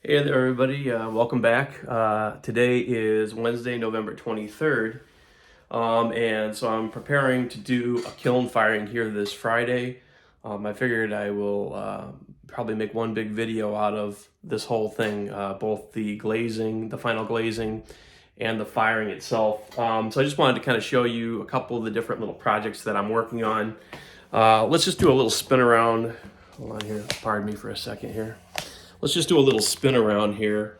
Hey there, everybody. Welcome back. Today is Wednesday, November 23rd. And so I'm preparing to do a kiln firing here this Friday. I figured I will probably make one big video out of this whole thing, both the glazing, the final glazing, and the firing itself. So I just wanted to kind of show you a couple of the different little projects that I'm working on. Let's just do a little spin around. Hold on here. Pardon me for a second here. Let's just do a little spin around here,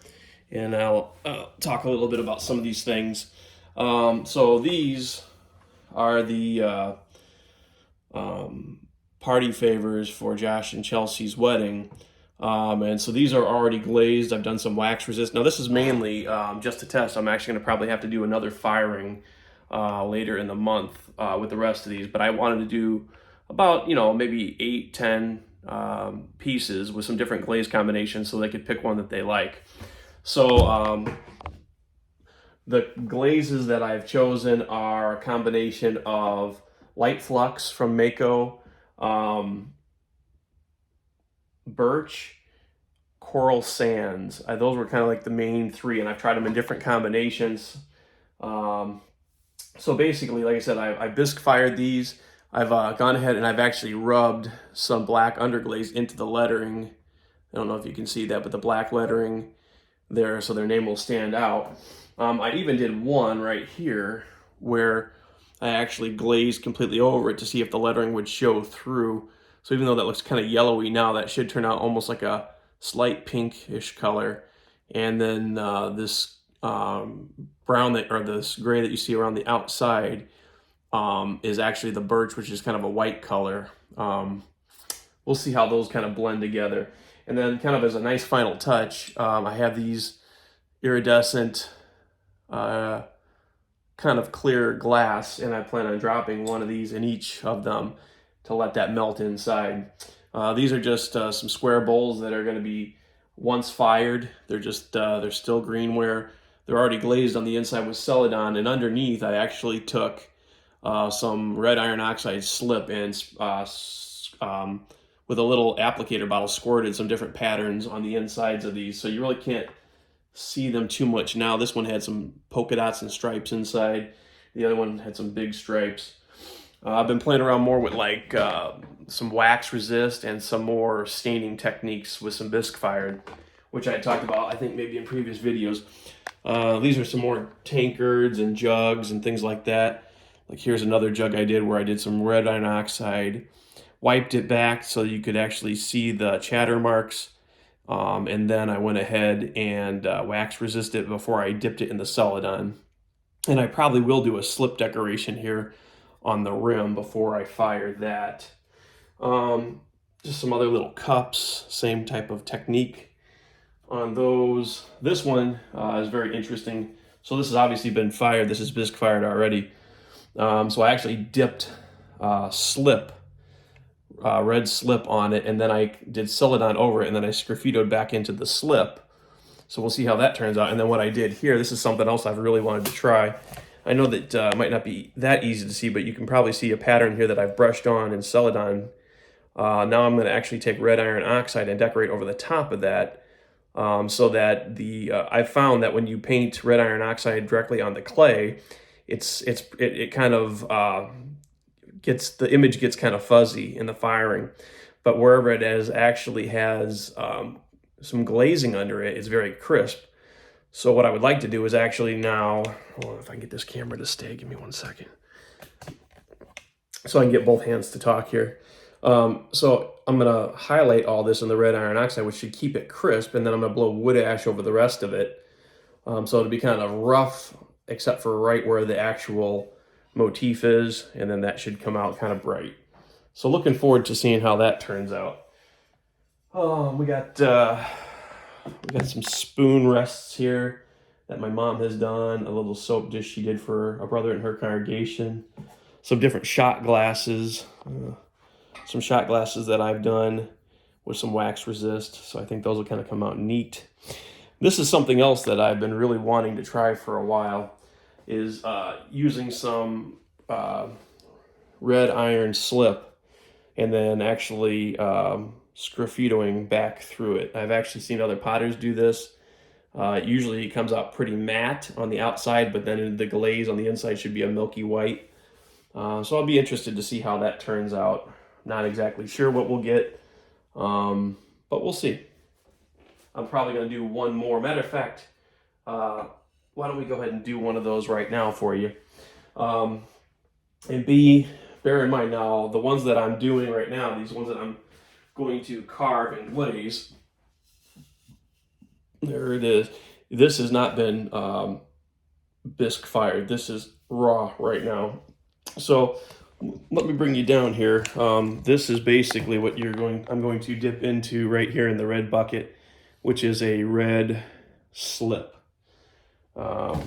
and I'll talk a little bit about some of these things. So these are the party favors for Josh and Chelsea's wedding. And so these are already glazed. I've done some wax resist. Now this is mainly just a test. I'm actually going to probably have to do another firing later in the month with the rest of these. But I wanted to do about, maybe 8, 10 pieces with some different glaze combinations so they could pick one that they like. So the glazes that I've chosen are a combination of Light Flux from Mako, Birch, Coral Sands. Those were kind of like the main three, and I've tried them in different combinations. So basically, like I said, I bisque fired these. I've gone ahead and I've actually rubbed some black underglaze into the lettering. I don't know if you can see that, but the black lettering there, so their name will stand out. I even did one right here where I actually glazed completely over it to see if the lettering would show through. So even though that looks kind of yellowy now, that should turn out almost like a slight pinkish color. And then this brown or this gray that you see around the outside is actually the birch, which is kind of a white color. We'll see how those kind of blend together. And then kind of as a nice final touch, I have these iridescent kind of clear glass, and I plan on dropping one of these in each of them to let that melt inside. These are just some square bowls that are going to be once fired. They're just they're still greenware. They're already glazed on the inside with Celadon, and underneath I actually took some red iron oxide slip and with a little applicator bottle squirted some different patterns on the insides of these, so you really can't see them too much now. This one had some polka dots and stripes inside. The other one had some big stripes. I've been playing around more with like some wax resist and some more staining techniques with some bisque fired, which I talked about I think maybe in previous videos. These are some more tankards and jugs and things like that. Like here's another jug I did where I did some red iron oxide, wiped it back so you could actually see the chatter marks, and then I went ahead and wax resisted it before I dipped it in the Celadon. And I probably will do a slip decoration here on the rim before I fire that. Just some other little cups, same type of technique on those. This one is very interesting. So this has obviously been fired. This is bisque fired already. So I actually dipped red slip on it, and then I did Celadon over it, and then I sgraffitoed back into the slip. So we'll see how that turns out. And then what I did here, this is something else I've really wanted to try. I know that it might not be that easy to see, but you can probably see a pattern here that I've brushed on in Celadon. Now I'm going to actually take red iron oxide and decorate over the top of that, so that I found that when you paint red iron oxide directly on the clay, it kind of the image gets kind of fuzzy in the firing, but wherever it actually has some glazing under it, it's very crisp. So what I would like to do is actually now, hold on, if I can get this camera to stay, give me 1 second. So I can get both hands to talk here. So I'm gonna highlight all this in the red iron oxide, which should keep it crisp, and then I'm gonna blow wood ash over the rest of it. So it'll be kind of rough, except for right where the actual motif is, and then that should come out kind of bright. So looking forward to seeing how that turns out. We got some spoon rests here that my mom has done, a little soap dish she did for a brother in her congregation, some different shot glasses, some shot glasses that I've done with some wax resist, so I think those will kind of come out neat. This is something else that I've been really wanting to try for a while, is using some red iron slip and then actually sgraffitoing back through it. I've actually seen other potters do this. Usually it comes out pretty matte on the outside, but then the glaze on the inside should be a milky white. So I'll be interested to see how that turns out. Not exactly sure what we'll get, but we'll see. I'm probably going to do one more. Matter of fact, why don't we go ahead and do one of those right now for you? And bear in mind now, the ones that I'm doing right now, these ones that I'm going to carve and glaze, there it is. This has not been bisque fired. This is raw right now. So let me bring you down here. This is basically what I'm going to dip into right here in the red bucket, which is a red slip. I'm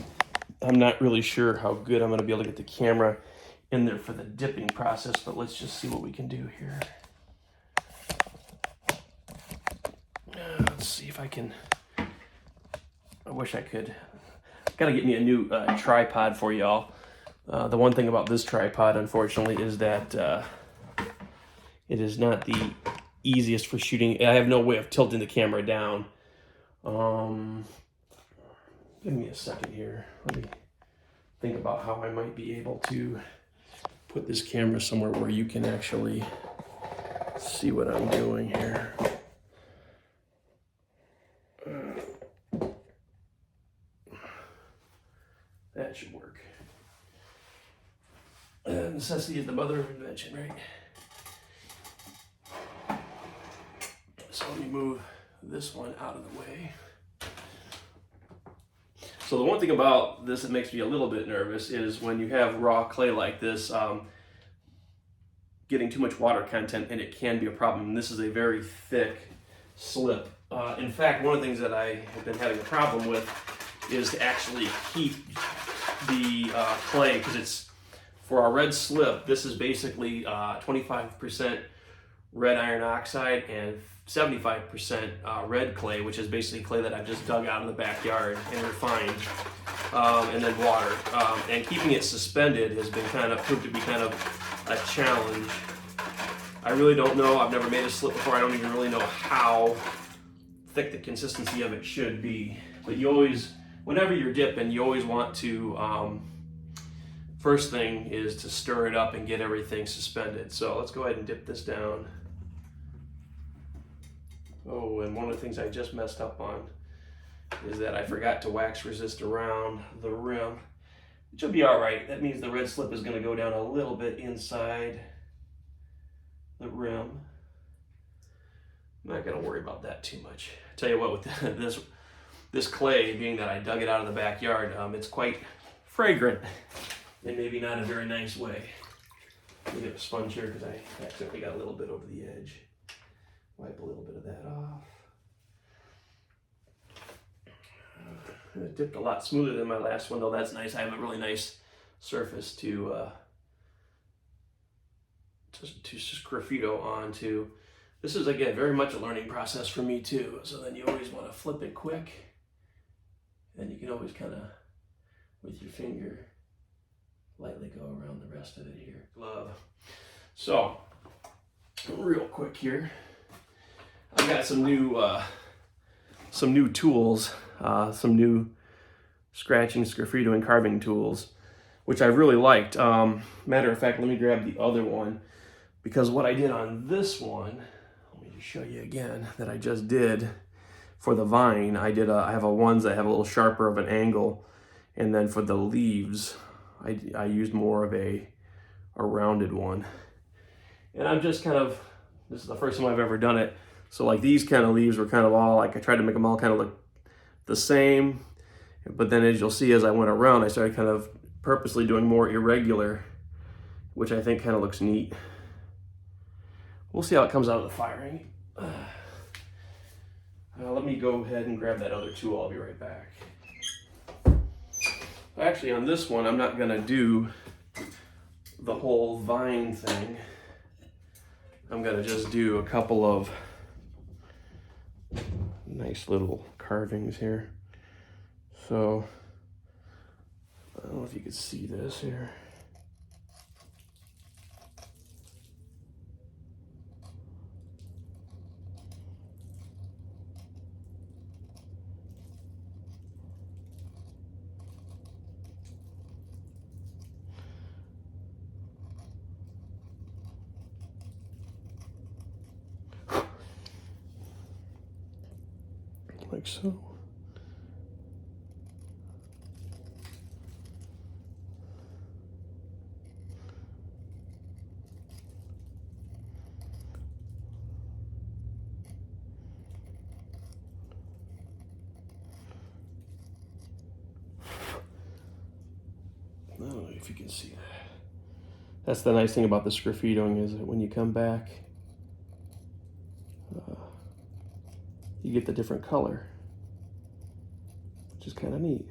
not really sure how good I'm going to be able to get the camera in there for the dipping process, but let's just see what we can do here. Let's see if I can. I wish I could. Got to get me a new tripod for y'all. The one thing about this tripod, unfortunately, is that it is not the easiest for shooting. I have no way of tilting the camera down. Give me a second here. Let me think about how I might be able to put this camera somewhere where you can actually see what I'm doing here. That should work. Necessity is the mother of invention, right? So let me move this one out of the way. So the one thing about this that makes me a little bit nervous is when you have raw clay like this, getting too much water content, and it can be a problem. And this is a very thick slip. In fact, one of the things that I have been having a problem with is to actually keep the clay, because it's, for our red slip, this is basically 25% red iron oxide and 75% red clay, which is basically clay that I've just dug out of the backyard and refined, and then water. And keeping it suspended has been proved to be kind of a challenge. I really don't know. I've never made a slip before. I don't even really know how thick the consistency of it should be. But you always, whenever you're dipping, you always want to, first thing is to stir it up and get everything suspended. So let's go ahead and dip this down. Oh, and one of the things I just messed up on is that I forgot to wax resist around the rim, which will be all right. That means the red slip is going to go down a little bit inside the rim. I'm not going to worry about that too much. Tell you what, with this clay, being that I dug it out of the backyard, it's quite fragrant in maybe not a very nice way. Let me get a sponge here because I accidentally got a little bit over the edge. Wipe a little bit of that off. It dipped a lot smoother than my last one, though. That's nice. I have a really nice surface to sgraffito onto. This is, again, very much a learning process for me too. So then you always want to flip it quick. Then you can always kind of, with your finger, lightly go around the rest of it here. Glove. So, real quick here. I've got some new tools, some new scratching, sgraffito, and carving tools, which I really liked. Matter of fact, let me grab the other one, because what I did on this one, let me just show you again, that I just did for the vine, I have ones that have a little sharper of an angle, and then for the leaves, I used more of a rounded one. And I'm just this is the first time I've ever done it. So like these kind of leaves were kind of all, like I tried to make them all kind of look the same. But then as you'll see, as I went around, I started kind of purposely doing more irregular, which I think kind of looks neat. We'll see how it comes out of the firing. Let me go ahead and grab that other tool. I'll be right back. Actually, on this one, I'm not gonna do the whole vine thing. I'm gonna just do a couple of nice little carvings here. So, I don't know if you can see this here. like so. I don't know if you can see that. That's the nice thing about the sgraffitoing, is that when you come back, you get the different color, which is kind of neat.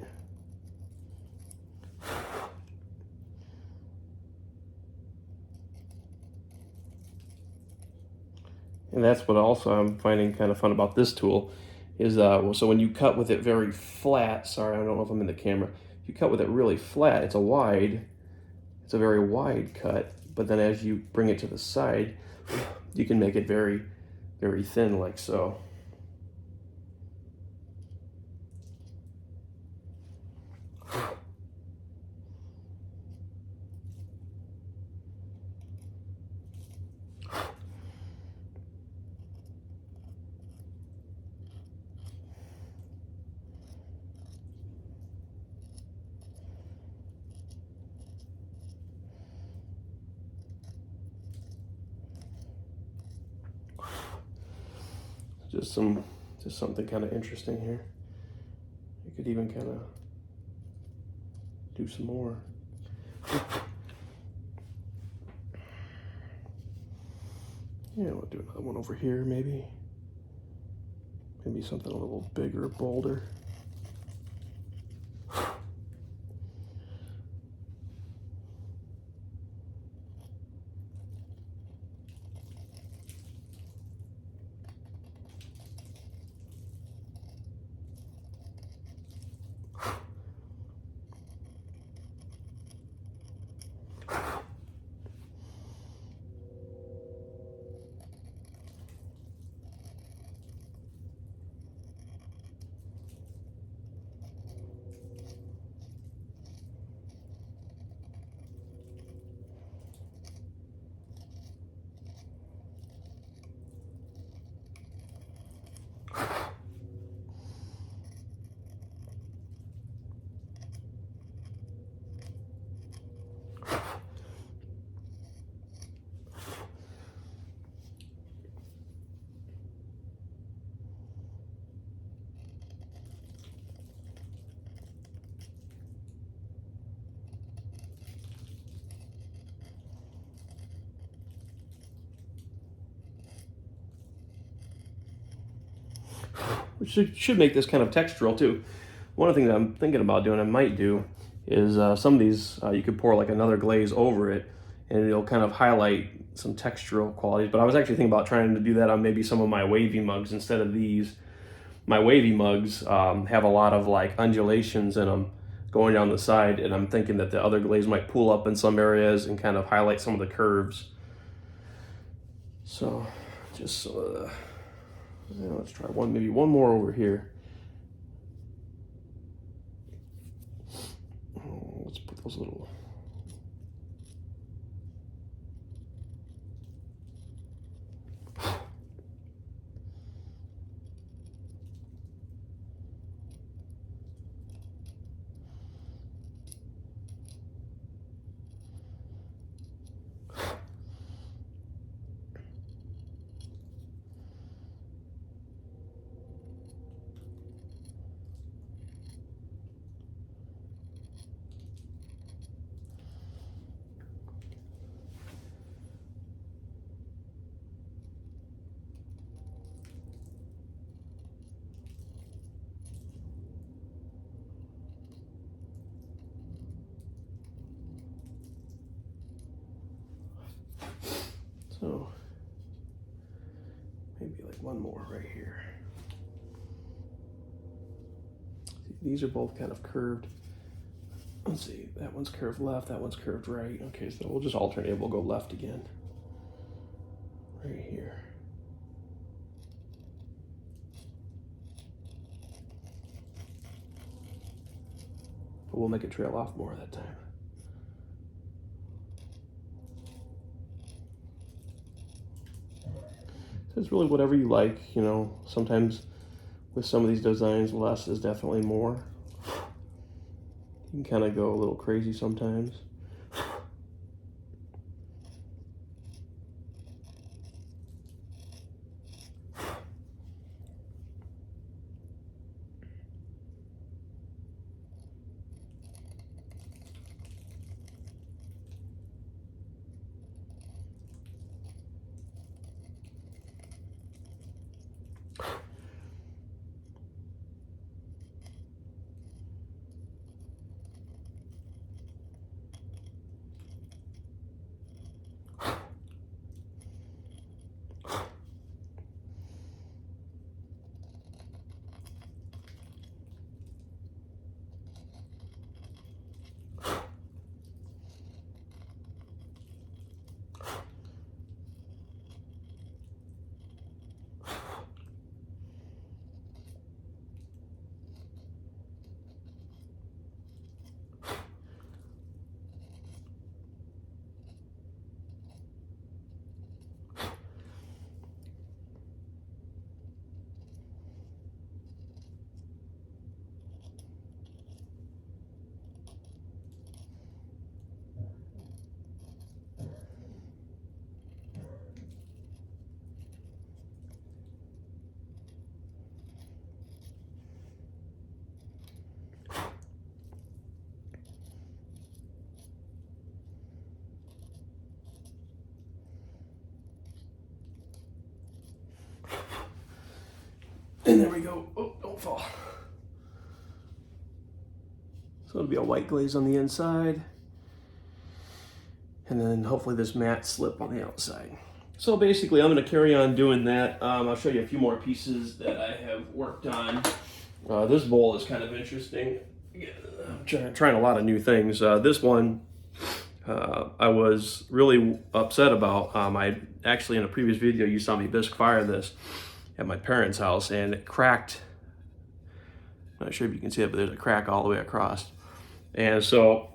And that's what also I'm finding kind of fun about this tool is, so when you cut with it very flat, sorry, I don't know if I'm in the camera. If you cut with it really flat, it's a very wide cut, but then as you bring it to the side, you can make it very, very thin like so. Just something kind of interesting here. You could even kind of do some more. Yeah, we'll do another one over here, maybe. Maybe something a little bigger, bolder. Which should make this kind of textural too. One of the things I'm thinking about doing, I might do, is some of these, you could pour like another glaze over it and it'll kind of highlight some textural qualities. But I was actually thinking about trying to do that on maybe some of my wavy mugs instead of these. My wavy mugs have a lot of like undulations in them going down the side, and I'm thinking that the other glaze might pull up in some areas and kind of highlight some of the curves. So just let's try maybe one more over here. Oh, let's put those little. So maybe like one more right here. These are both kind of curved. Let's see, that one's curved left, that one's curved right. Okay, so we'll just alternate, we'll go left again. Right here. But we'll make it trail off more that time. So it's really whatever you like, you know. Sometimes with some of these designs, less is definitely more. You can kind of go a little crazy sometimes. And there we go. Oh, don't fall. So it'll be a white glaze on the inside. And then hopefully this matte slip on the outside. So basically I'm going to carry on doing that. I'll show you a few more pieces that I have worked on. This bowl is kind of interesting. I'm trying a lot of new things. This one I was really upset about. I actually, in a previous video, you saw me bisque fire this at my parents' house, and it cracked. I'm not sure if you can see it, but there's a crack all the way across. And so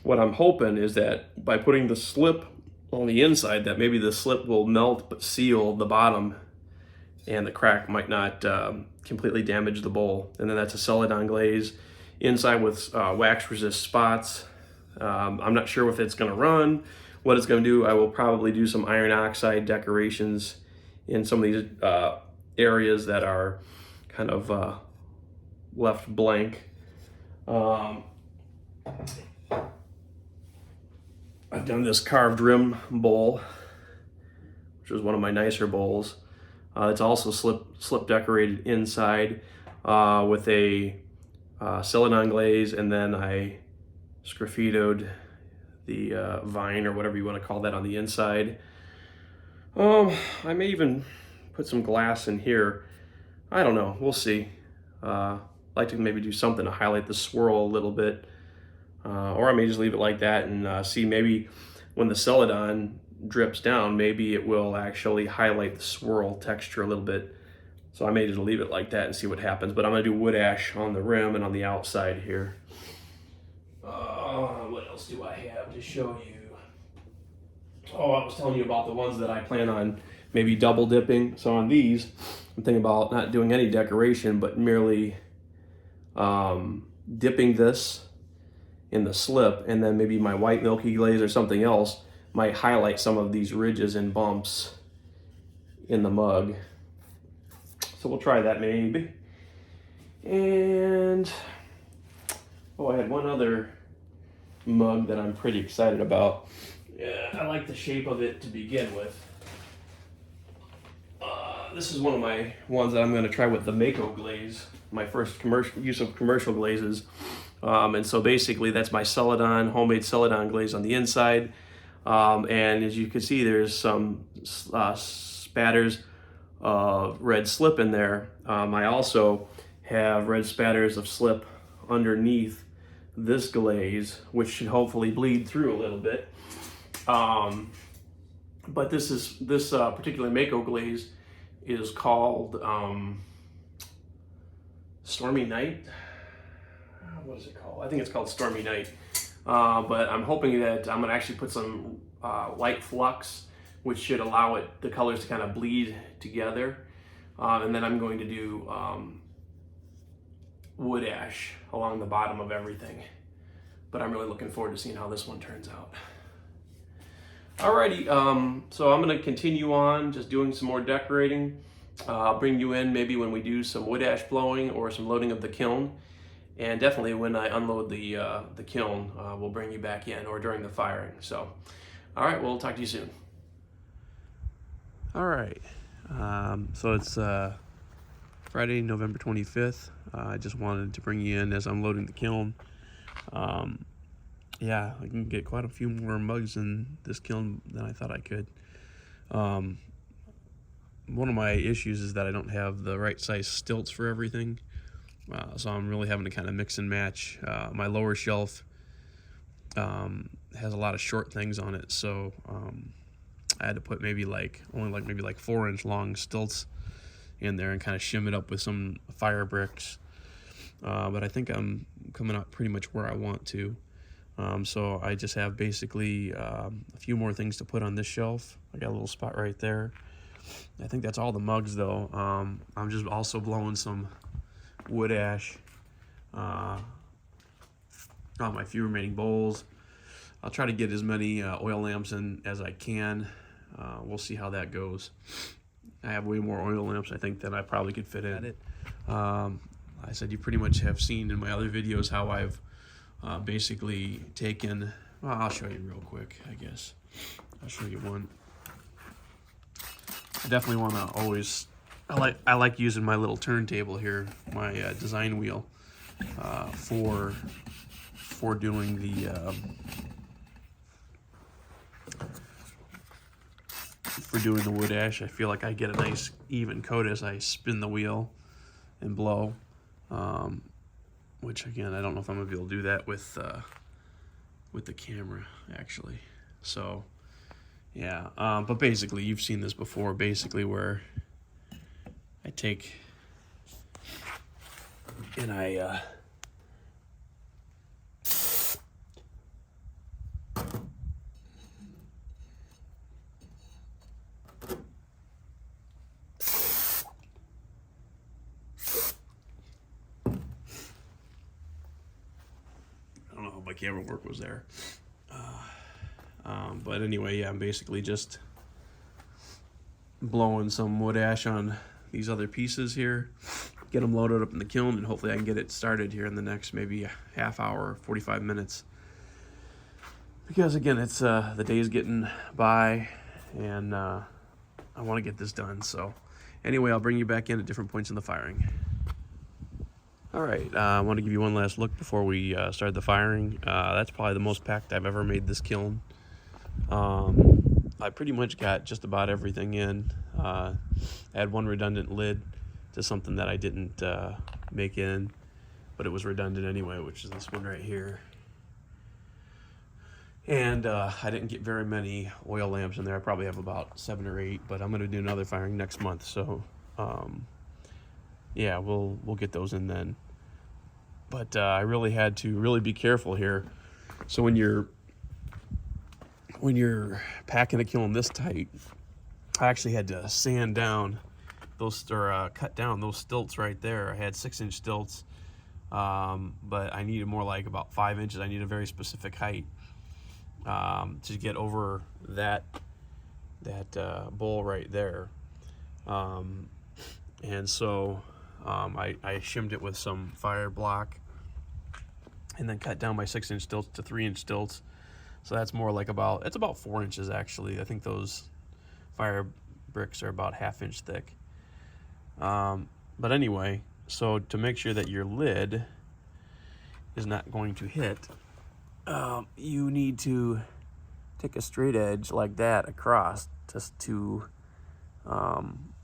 what I'm hoping is that by putting the slip on the inside, that maybe the slip will melt but seal the bottom, and the crack might not completely damage the bowl. And then that's a Celadon glaze inside with wax resist spots. I'm not sure if it's going to run, what it's going to do. I will probably do some iron oxide decorations in some of these areas that are kind of left blank. I've done this carved rim bowl, which is one of my nicer bowls. It's also slip decorated inside with a Celadon glaze, and then I sgraffitoed the vine or whatever you want to call that on the inside. I may even put some glass in here. I don't know, we'll see. I'd like to maybe do something to highlight the swirl a little bit. Or I may just leave it like that and see, maybe when the Celadon drips down, maybe it will actually highlight the swirl texture a little bit. So I may just leave it like that and see what happens. But I'm gonna do wood ash on the rim and on the outside here. What else do I have to show you? Oh, I was telling you about the ones that I plan on maybe double dipping. So on these, I'm thinking about not doing any decoration, but merely dipping this in the slip, and then maybe my white milky glaze or something else might highlight some of these ridges and bumps in the mug. So we'll try that maybe. And oh, I had one other mug that I'm pretty excited about. Yeah, I like the shape of it to begin with. This is one of my ones that I'm going to try with the Mako glaze, my first commercial use of commercial glazes. And so basically that's my Celadon, homemade Celadon glaze on the inside. And as you can see, there's some spatters of red slip in there. I also have red spatters of slip underneath this glaze, which should hopefully bleed through a little bit. But this particular Mako glaze is called Stormy Night. What is it called? I think it's called Stormy Night. But I'm hoping that I'm gonna actually put some light flux, which should allow the colors to kind of bleed together. And then I'm going to do wood ash along the bottom of everything. But I'm really looking forward to seeing how this one turns out. Alrighty, so I'm going to continue on just doing some more decorating. I'll bring you in maybe when we do some wood ash blowing or some loading of the kiln. And definitely when I unload the kiln, we'll bring you back in, or during the firing. So, alright, we'll talk to you soon. Alright, so it's Friday, November 25th. I just wanted to bring you in as I'm loading the kiln. Yeah, I can get quite a few more mugs in this kiln than I thought I could. One of my issues is that I don't have the right size stilts for everything. So I'm really having to kind of mix and match. My lower shelf has a lot of short things on it, so I had to put maybe only maybe 4-inch long stilts in there and kind of shim it up with some fire bricks. But I think I'm coming out pretty much where I want to. So I just have basically a few more things to put on this shelf. I got a little spot right there. I think that's all the mugs though. I'm just also blowing some wood ash on my few remaining bowls. I'll try to get as many oil lamps in as I can. We'll see how that goes. I have way more oil lamps I think than I probably could fit in it. I said you pretty much have seen in my other videos how I've basically taken, well, I'll show you real quick, I guess. I'll show you one. I definitely want to always, I like using my little turntable here, my design wheel, for doing the wood ash. I feel like I get a nice even coat as I spin the wheel and blow. Which again, I don't know if I'm gonna be able to do that with the camera actually. So yeah, but basically you've seen this before, basically where I take and I don't know how my camera work was there. But anyway, yeah, I'm basically just blowing some wood ash on these other pieces here, get them loaded up in the kiln, and hopefully I can get it started here in the next maybe a half hour, 45 minutes. Because again, it's the day's getting by, and I want to get this done. So anyway, I'll bring you back in at different points in the firing. Alright, I want to give you one last look before we start the firing. That's probably the most packed I've ever made this kiln. I pretty much got just about everything in. I had one redundant lid to something that I didn't make in, but it was redundant anyway, which is this one right here. And I didn't get very many oil lamps in there. I probably have about 7 or 8, but I'm going to do another firing next month, so yeah, we'll get those in then. But I really had to really be careful here. So when you're packing a kiln this tight, I actually had to sand down those, or cut down those stilts right there. I had 6-inch stilts, but I needed more like about 5 inches. I need a very specific height to get over that bowl right there. And so I shimmed it with some fire block and then cut down my 6-inch stilts to 3-inch stilts. So that's more like it's about 4 inches actually. I think those fire bricks are about 1/2 inch thick. But anyway, so to make sure that your lid is not going to hit, you need to take a straight edge like that across just to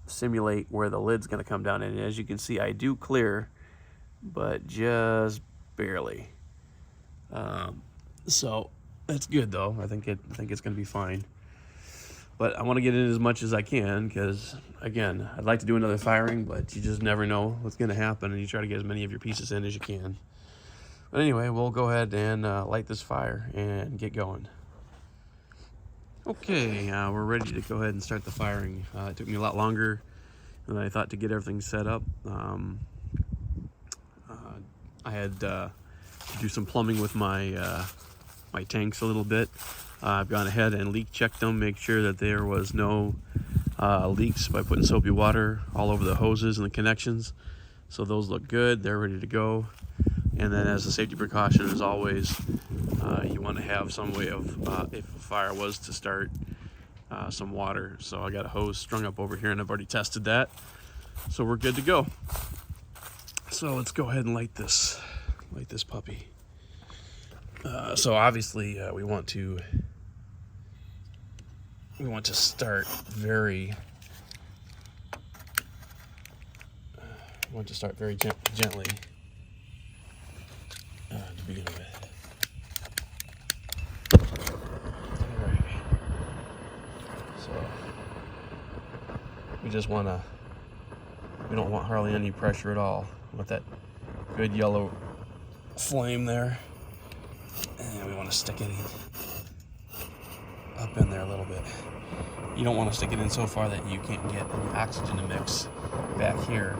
simulate where the lid's going to come down. And as you can see, I do clear, but just barely. So that's good though. I think it's going to be fine. But I want to get in as much as I can because, again, I'd like to do another firing, but you just never know what's going to happen, and you try to get as many of your pieces in as you can. But anyway, we'll go ahead and light this fire and get going. Okay, we're ready to go ahead and start the firing. It took me a lot longer than I thought to get everything set up. I had to do some plumbing with my my tanks a little bit. I've gone ahead and leak checked them, make sure that there was no leaks by putting soapy water all over the hoses and the connections. So those look good, they're ready to go. And then as a safety precaution, as always, you want to have some way of, if a fire was to start, some water. So I got a hose strung up over here and I've already tested that. So we're good to go. So let's go ahead and light this puppy. So obviously we want to start very gently to begin with. All right. So we don't want hardly any pressure at all. With that good yellow flame there, and we want to stick it up in there a little bit. You don't want to stick it in so far that you can't get any oxygen to mix back here.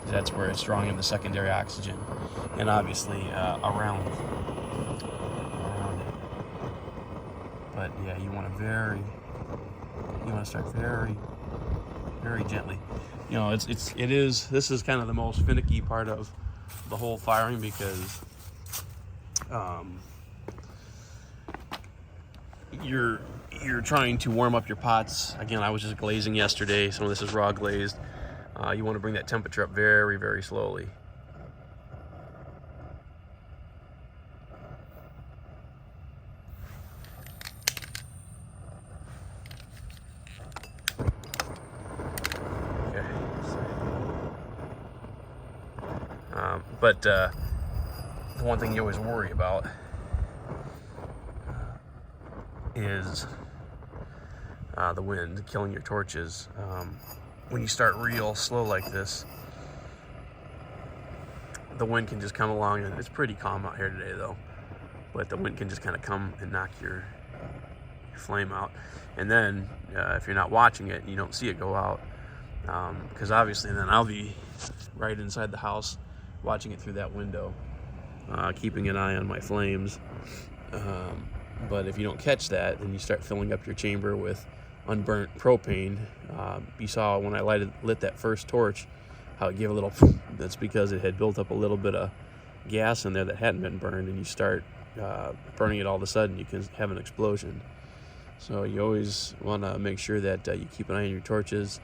That's where it's drawing in the secondary oxygen, and obviously around it. But yeah, you want to start very, very gently. You know, this is kind of the most finicky part of the whole firing, because you're trying to warm up your pots. Again, I was just glazing yesterday. Some of this is raw glazed. You want to bring that temperature up very, very slowly. But the one thing you always worry about is the wind killing your torches. When you start real slow like this, the wind can just come along, and it's pretty calm out here today though, but the wind can just kind of come and knock your flame out. And then if you're not watching it, you don't see it go out, because obviously then I'll be right inside the house watching it through that window, keeping an eye on my flames. But if you don't catch that, then you start filling up your chamber with unburnt propane. You saw when I lit that first torch how it gave a little that's because it had built up a little bit of gas in there that hadn't been burned, and you start burning it all of a sudden, you can have an explosion. So you always want to make sure that you keep an eye on your torches.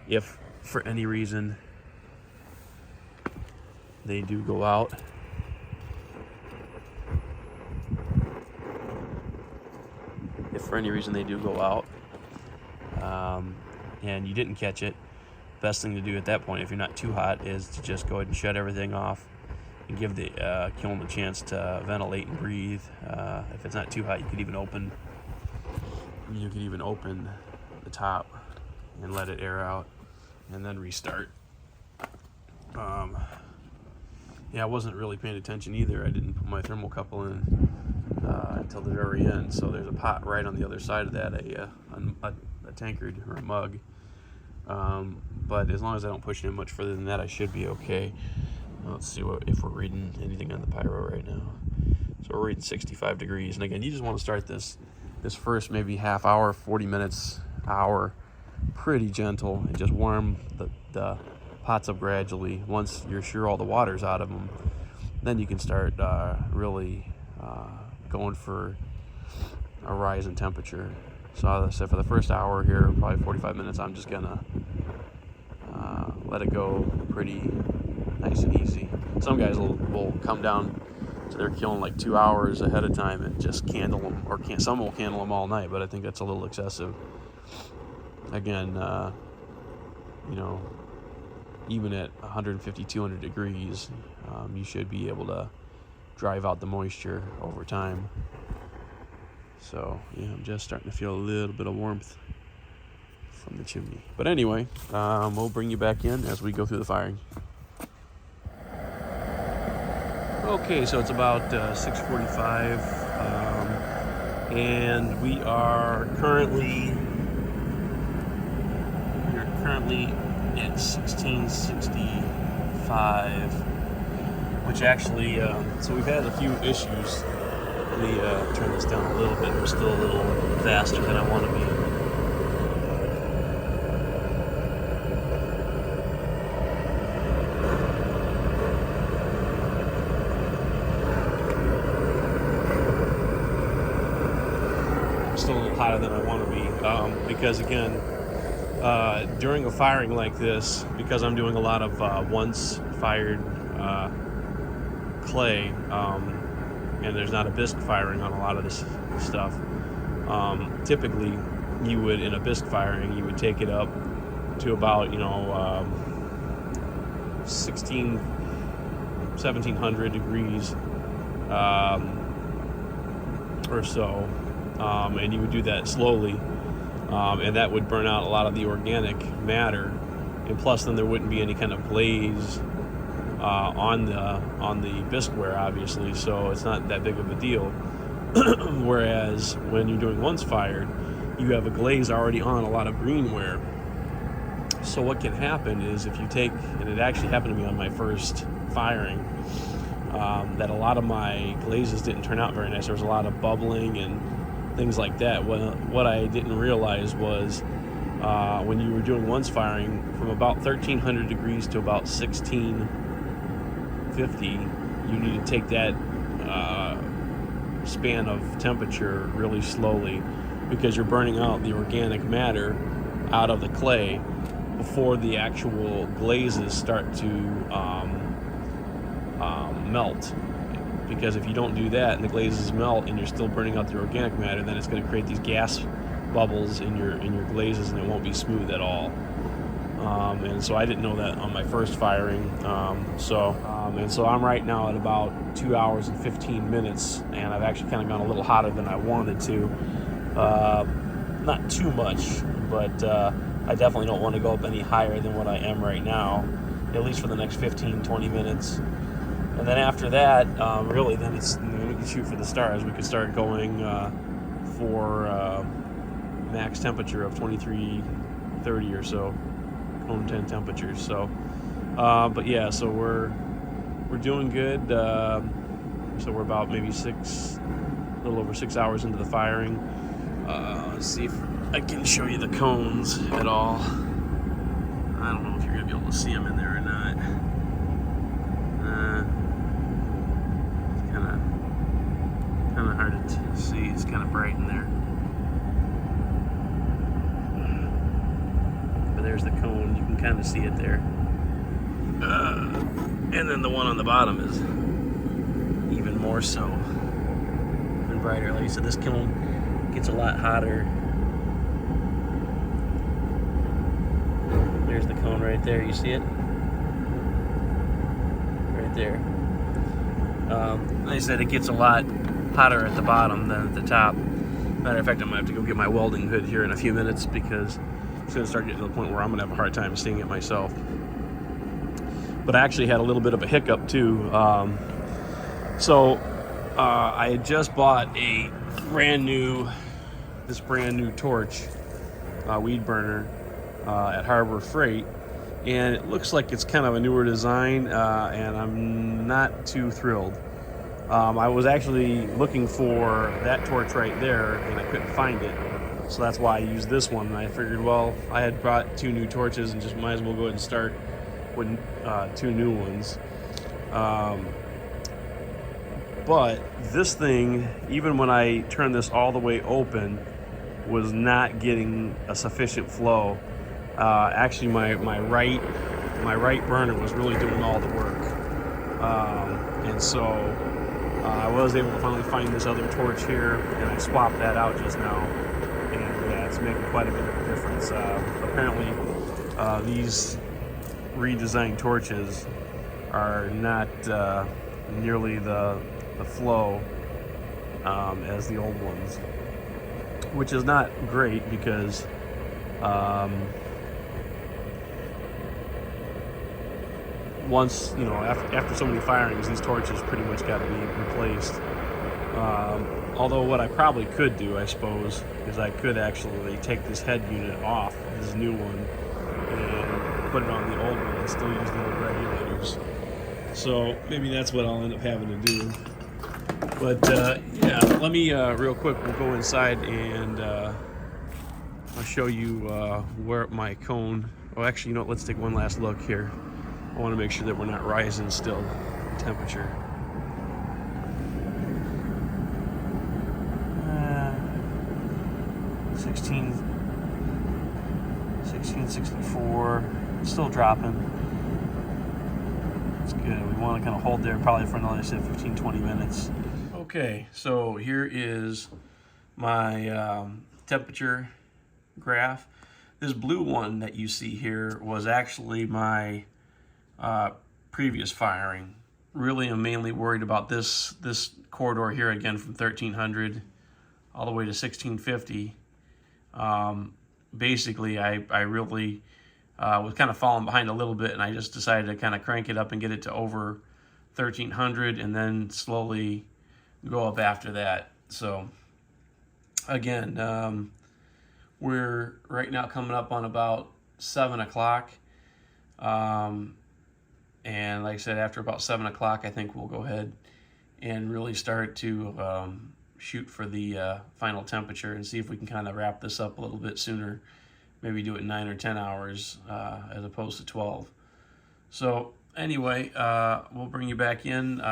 If for any reason they do go out, and you didn't catch it, best thing to do at that point, if you're not too hot, is to just go ahead and shut everything off and give the kiln a chance to ventilate and breathe. If it's not too hot, you could even open the top and let it air out, and then restart. Yeah, I wasn't really paying attention either. I didn't put my thermocouple in until the very end. So there's a pot right on the other side of that, a tankard or a mug. But as long as I don't push it in much further than that, I should be okay. Let's see if we're reading anything on the pyro right now. So we're reading 65 degrees. And again, you just want to start this first maybe half hour, 40 minutes, hour, pretty gentle, and just warm the pots up gradually. Once you're sure all the water's out of them, then you can start really going for a rise in temperature. So as I said, for the first hour here, probably 45 minutes, I'm just gonna let it go pretty nice and easy. Some guys will come down to their kiln like 2 hours ahead of time and just candle them, or some will candle them all night, but I think that's a little excessive. Again, even at 150, 200 degrees, you should be able to drive out the moisture over time. So yeah, I'm just starting to feel a little bit of warmth from the chimney. But anyway, we'll bring you back in as we go through the firing. Okay, so it's about 6:45, and we are currently at 1665. 1665. which actually, so we've had a few issues. Let me turn this down a little bit. We're still a little faster than I want to be. Still a little hotter than I want to be, because again, during a firing like this, because I'm doing a lot of once fired clay, and there's not a bisque firing on a lot of this stuff, typically you would, in a bisque firing, you would take it up to about 1700 degrees or so. And you would do that slowly, and that would burn out a lot of the organic matter, and plus then there wouldn't be any kind of glaze on the bisqueware, obviously, so it's not that big of a deal. Whereas when you're doing once fired, you have a glaze already on a lot of greenware. So what can happen is, if you take, and it actually happened to me on my first firing, that a lot of my glazes didn't turn out very nice. There was a lot of bubbling and things like that. What I didn't realize was when you were doing once firing, from about 1300 degrees to about 1650, you need to take that span of temperature really slowly, because you're burning out the organic matter out of the clay before the actual glazes start to melt. Because if you don't do that and the glazes melt and you're still burning out the organic matter, then it's going to create these gas bubbles in your glazes, and it won't be smooth at all. And so I didn't know that on my first firing. So I'm right now at about 2 hours and 15 minutes, and I've actually kind of gone a little hotter than I wanted to. Not too much, but I definitely don't want to go up any higher than what I am right now, at least for the next 15-20 minutes. And then after that, really, then it's, we can shoot for the stars. We could start going for max temperature of 2330 or so, cone 10 temperatures. So, but yeah, so we're doing good. So we're about maybe a little over 6 hours into the firing. Let's see if I can show you the cones at all. I don't know if you're gonna be able to see them in there or not. Kind of hard to see. It's kind of bright in there. But there's the cone. You can kind of see it there. And then the one on the bottom is even more so and brighter. Like I said, this kiln gets a lot hotter. There's the cone right there. You see it? Right there. Like I said, it gets a lot hotter at the bottom than at the top. Matter of fact, I'm going to have to go get my welding hood here in a few minutes, because it's going to start getting to the point where I'm going to have a hard time seeing it myself. But I actually had a little bit of a hiccup too. I had just bought a brand new torch, weed burner, at Harbor Freight, and it looks like it's kind of a newer design, and I'm not too thrilled. I was actually looking for that torch right there, and I couldn't find it, so that's why I used this one. And I figured, well, I had brought 2 new torches, and just might as well go ahead and start with 2 new ones. But this thing, even when I turned this all the way open, was not getting a sufficient flow. Actually, my right burner was really doing all the work, and so I was able to finally find this other torch here, and I swapped that out just now, and yeah, it's making quite a bit of a difference. Apparently, these redesigned torches are not nearly the flow as the old ones, which is not great, because once, after so many firings, these torches pretty much got to be replaced. Although what I probably could do, I suppose, is I could actually take this head unit off this new one and put it on the old one and still use the old regulators. So maybe that's what I'll end up having to do. But yeah, let me real quick, we'll go inside and I'll show you where my cone, oh actually, you know what, let's take one last look here. I want to make sure that we're not rising still temperature. 1664, it's still dropping. It's good. We want to kind of hold there probably for another, say, 15-20 minutes. Okay, so here is my temperature graph. This blue one that you see here was actually my previous firing. Really, I'm mainly worried about this corridor here again from 1300 all the way to 1650. Basically, I really was kind of falling behind a little bit, and I just decided to kind of crank it up and get it to over 1300 and then slowly go up after that. So again, we're right now coming up on about 7 o'clock. And like I said, after about 7 o'clock, I think we'll go ahead and really start to shoot for the final temperature and see if we can kind of wrap this up a little bit sooner. Maybe do it 9 or 10 hours as opposed to 12. So anyway, we'll bring you back in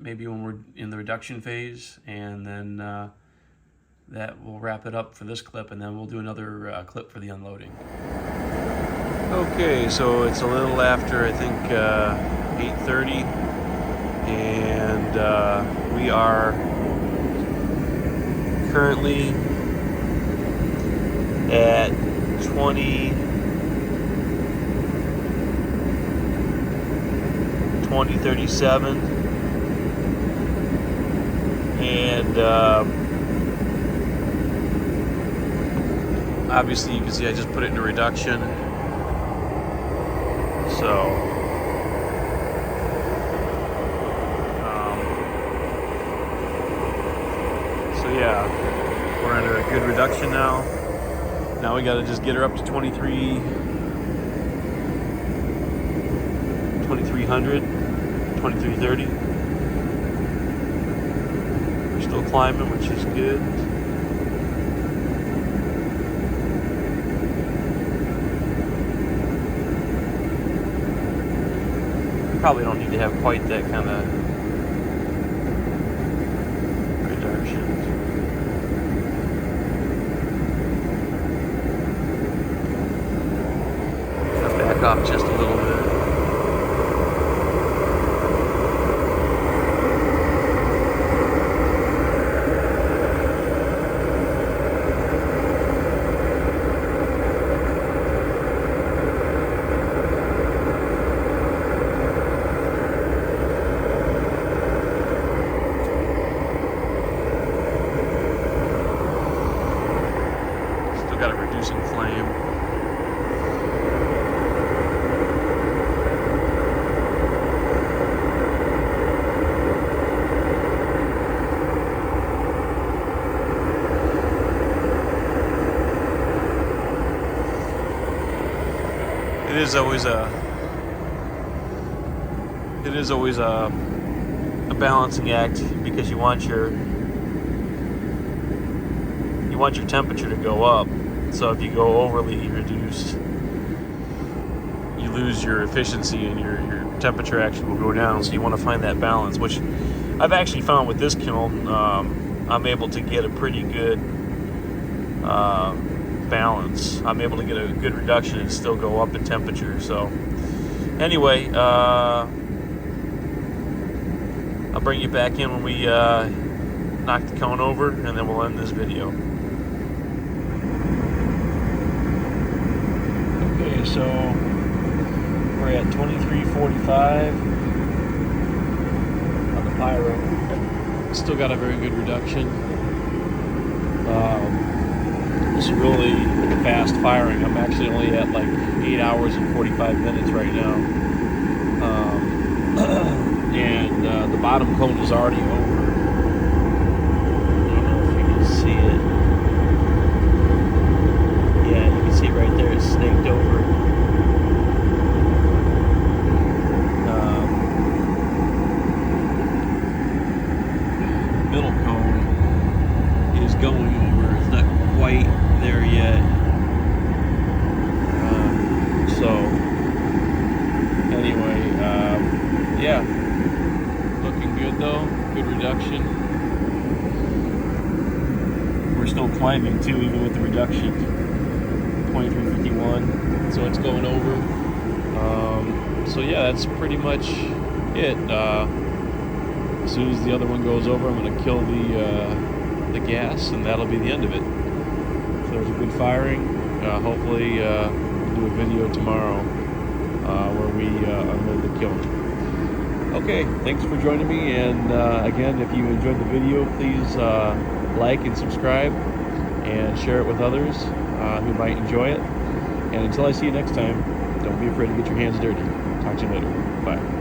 maybe when we're in the reduction phase, and then that will wrap it up for this clip, and then we'll do another clip for the unloading. Okay, so it's a little after, I think, 8:30, and we are currently at 2037, and obviously you can see I just put it into reduction. So yeah, we're under a good reduction now. Now we got to just get her up to 2300, 2330. We're still climbing, which is good. Probably don't need to have quite that kind of reduction. Back off just a little bit. Got a reducing flame. It is always a balancing act, because you want your temperature to go up. So if you go overly reduced, you lose your efficiency, and your temperature actually will go down. So you want to find that balance, which I've actually found with this kiln. I'm able to get a pretty good balance. I'm able to get a good reduction and still go up in temperature. So anyway, I'll bring you back in when we knock the cone over, and then we'll end this video. Okay, so we're at 2345 on the pyro. Still got a very good reduction. This is really fast firing. I'm actually only at like 8 hours and 45 minutes right now. And the bottom cone is already over. I don't know if you can see it. Yeah, you can see right there, it's snaked over. yeah, looking good though. Good reduction. We're still climbing too, even with the reduction. 2351, so it's going over. So yeah, that's pretty much it. As soon as the other one goes over, I'm going to kill the gas, and that'll be the end of it. So there's a good firing. Hopefully we'll do a video tomorrow where we unload the kiln. Okay, thanks for joining me, and again, if you enjoyed the video, please like and subscribe and share it with others who might enjoy it. And until I see you next time, don't be afraid to get your hands dirty. Talk to you later. Bye.